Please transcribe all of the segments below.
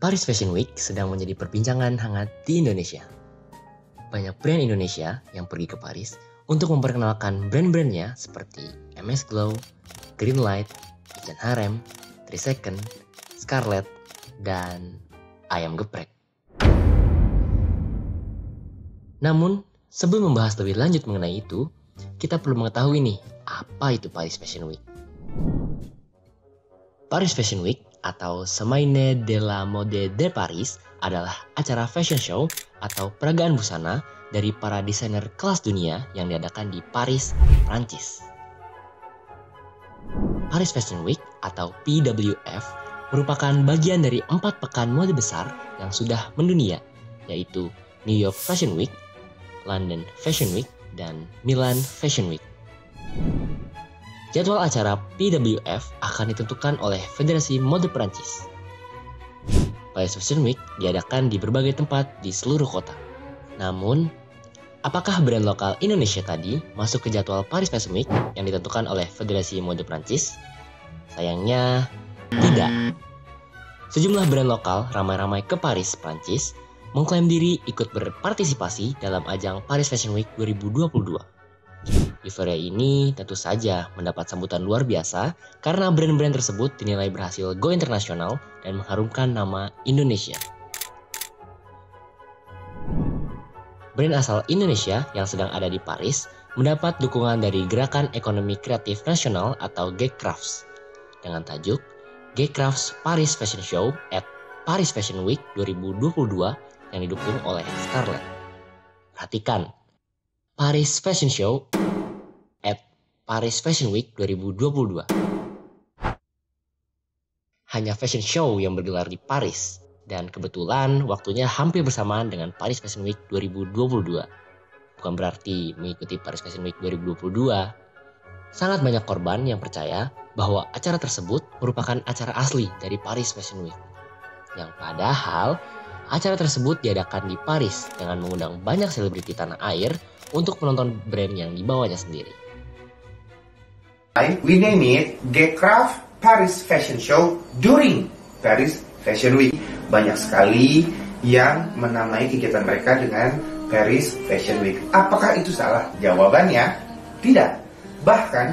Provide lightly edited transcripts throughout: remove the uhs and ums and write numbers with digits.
Paris Fashion Week sedang menjadi perbincangan hangat di Indonesia. Banyak brand Indonesia yang pergi ke Paris untuk memperkenalkan brand-brandnya seperti MS Glow, Greenlight, Ican Harem, 3 Second, Scarlett, dan Ayam Geprek. Namun, sebelum membahas lebih lanjut mengenai itu, kita perlu mengetahui nih, apa itu Paris Fashion Week? Paris Fashion Week atau Semaine de la Mode de Paris adalah acara fashion show atau peragaan busana dari para desainer kelas dunia yang diadakan di Paris, Prancis. Paris Fashion Week atau PWF merupakan bagian dari 4 pekan mode besar yang sudah mendunia, yaitu New York Fashion Week, London Fashion Week, dan Milan Fashion Week. Jadwal acara PWF akan ditentukan oleh Federasi Mode Prancis. Paris Fashion Week diadakan di berbagai tempat di seluruh kota. Namun, apakah brand lokal Indonesia tadi masuk ke jadwal Paris Fashion Week yang ditentukan oleh Federasi Mode Prancis? Sayangnya, tidak. Sejumlah brand lokal ramai-ramai ke Paris, Prancis, mengklaim diri ikut berpartisipasi dalam ajang Paris Fashion Week 2022. Euforia ini tentu saja mendapat sambutan luar biasa karena brand-brand tersebut dinilai berhasil go internasional dan mengharumkan nama Indonesia. Brand asal Indonesia yang sedang ada di Paris mendapat dukungan dari Gerakan Ekonomi Kreatif Nasional atau GECRAFS dengan tajuk GECRAFS Paris Fashion Show at Paris Fashion Week 2022 yang didukung oleh Scarlett. Perhatikan, Paris Fashion Show at Paris Fashion Week 2022. Hanya fashion show yang bergelar di Paris, dan kebetulan waktunya hampir bersamaan dengan Paris Fashion Week 2022. Bukan berarti mengikuti Paris Fashion Week 2022. Sangat banyak korban yang percaya bahwa acara tersebut merupakan acara asli dari Paris Fashion Week. Yang padahal, acara tersebut diadakan di Paris dengan mengundang banyak selebriti tanah air untuk menonton brand yang dibawanya sendiri. We name it GECRAFS Paris Fashion Show during Paris Fashion Week. Banyak sekali yang menamai kegiatan mereka dengan Paris Fashion Week. Apakah itu salah? Jawabannya tidak. Bahkan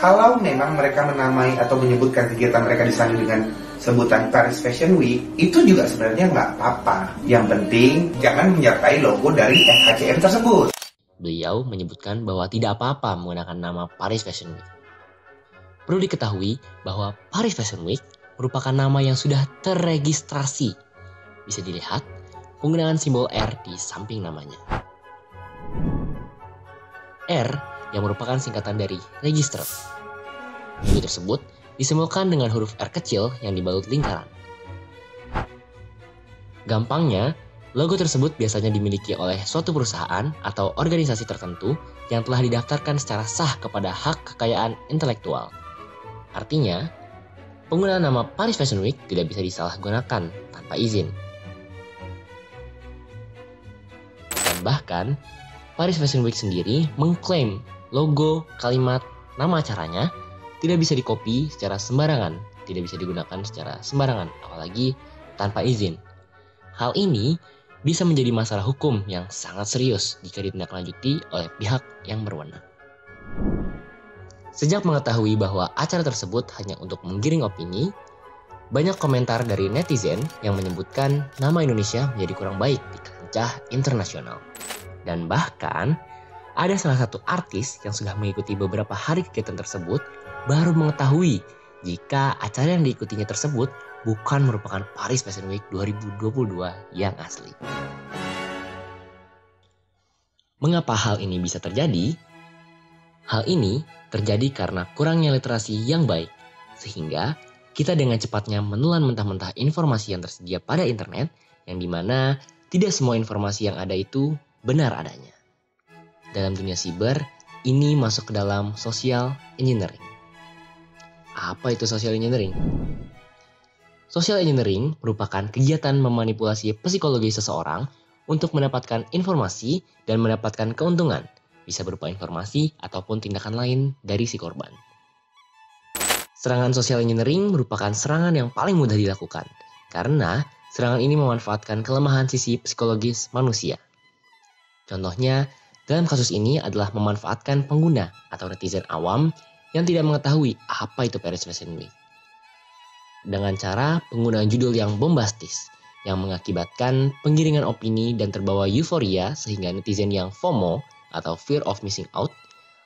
kalau memang mereka menamai atau menyebutkan kegiatan mereka di sana dengan sebutan Paris Fashion Week, itu juga sebenarnya nggak apa-apa. Yang penting jangan menyertai logo dari FHCM tersebut. Beliau menyebutkan bahwa tidak apa-apa menggunakan nama Paris Fashion Week. Perlu diketahui bahwa Paris Fashion Week merupakan nama yang sudah terregistrasi. Bisa dilihat penggunaan simbol R di samping namanya. R yang merupakan singkatan dari registered. Logo tersebut disimbolkan dengan huruf R kecil yang dibalut lingkaran. Gampangnya, logo tersebut biasanya dimiliki oleh suatu perusahaan atau organisasi tertentu yang telah didaftarkan secara sah kepada hak kekayaan intelektual. Artinya, penggunaan nama Paris Fashion Week tidak bisa disalahgunakan tanpa izin. Dan bahkan, Paris Fashion Week sendiri mengklaim logo, kalimat, nama acaranya tidak bisa dikopi secara sembarangan, tidak bisa digunakan secara sembarangan, apalagi tanpa izin. Hal ini bisa menjadi masalah hukum yang sangat serius jika ditindaklanjuti oleh pihak yang berwenang. Sejak mengetahui bahwa acara tersebut hanya untuk menggiring opini, banyak komentar dari netizen yang menyebutkan nama Indonesia menjadi kurang baik di kancah internasional. Dan bahkan, ada salah satu artis yang sudah mengikuti beberapa hari kegiatan tersebut baru mengetahui jika acara yang diikutinya tersebut bukan merupakan Paris Fashion Week 2022 yang asli. Mengapa hal ini bisa terjadi? Hal ini terjadi karena kurangnya literasi yang baik, sehingga kita dengan cepatnya menelan mentah-mentah informasi yang tersedia pada internet, yang dimana tidak semua informasi yang ada itu benar adanya. Dalam dunia siber, ini masuk ke dalam social engineering. Apa itu social engineering? Social engineering merupakan kegiatan memanipulasi psikologi seseorang untuk mendapatkan informasi dan mendapatkan keuntungan, bisa berupa informasi ataupun tindakan lain dari si korban. Serangan social engineering merupakan serangan yang paling mudah dilakukan, karena serangan ini memanfaatkan kelemahan sisi psikologis manusia. Contohnya, dalam kasus ini adalah memanfaatkan pengguna atau netizen awam yang tidak mengetahui apa itu Paris Fashion Week. Dengan cara penggunaan judul yang bombastis, yang mengakibatkan penggiringan opini dan terbawa euforia sehingga netizen yang FOMO atau Fear of Missing Out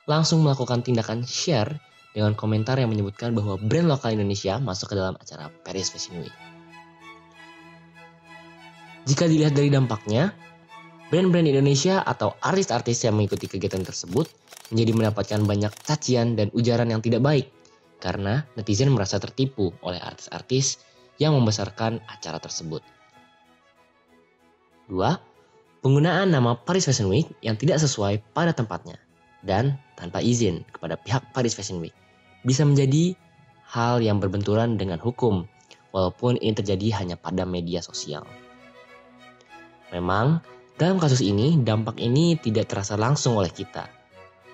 langsung melakukan tindakan share dengan komentar yang menyebutkan bahwa brand lokal Indonesia masuk ke dalam acara Paris Fashion Week. Jika dilihat dari dampaknya, brand-brand Indonesia atau artis-artis yang mengikuti kegiatan tersebut menjadi mendapatkan banyak cacian dan ujaran yang tidak baik karena netizen merasa tertipu oleh artis-artis yang membesarkan acara tersebut. 2. Penggunaan nama Paris Fashion Week yang tidak sesuai pada tempatnya dan tanpa izin kepada pihak Paris Fashion Week bisa menjadi hal yang berbenturan dengan hukum, walaupun ini terjadi hanya pada media sosial. Memang, dalam kasus ini, dampak ini tidak terasa langsung oleh kita.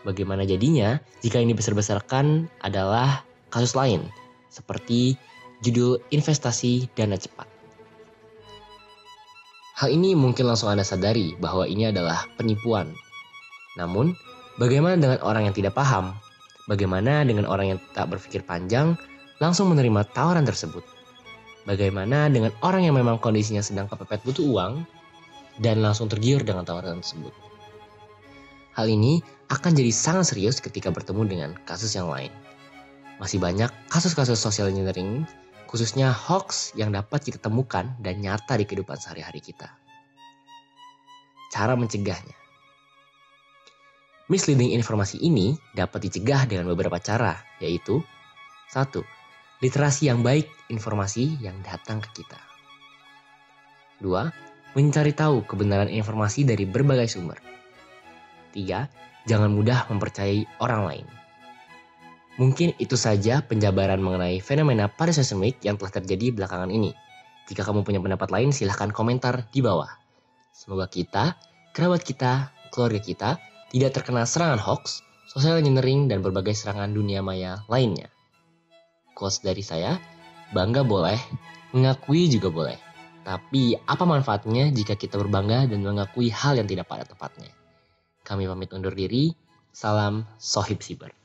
Bagaimana jadinya jika ini besar-besarkan adalah kasus lain, seperti judul investasi dana cepat. Hal ini mungkin langsung Anda sadari bahwa ini adalah penipuan. Namun, bagaimana dengan orang yang tidak paham? Bagaimana dengan orang yang tak berpikir panjang langsung menerima tawaran tersebut? Bagaimana dengan orang yang memang kondisinya sedang kepepet butuh uang dan langsung tergiur dengan tawaran tersebut? Hal ini akan jadi sangat serius ketika bertemu dengan kasus yang lain. Masih banyak kasus-kasus social engineering, khususnya hoax yang dapat kita temukan dan nyata di kehidupan sehari-hari kita. Cara mencegahnya. Misleading informasi ini dapat dicegah dengan beberapa cara, yaitu 1. Literasi yang baik informasi yang datang ke kita. 2. Mencari tahu kebenaran informasi dari berbagai sumber. 3. Jangan mudah mempercayai orang lain. Mungkin itu saja penjabaran mengenai fenomena Paris Fashion Week yang telah terjadi belakangan ini. Jika kamu punya pendapat lain, silahkan komentar di bawah. Semoga kita, kerabat kita, keluarga kita, tidak terkena serangan hoax, social engineering, dan berbagai serangan dunia maya lainnya. Quotes dari saya, bangga boleh, mengakui juga boleh. Tapi apa manfaatnya jika kita berbangga dan mengakui hal yang tidak pada tempatnya? Kami pamit undur diri, salam Sohib Siber.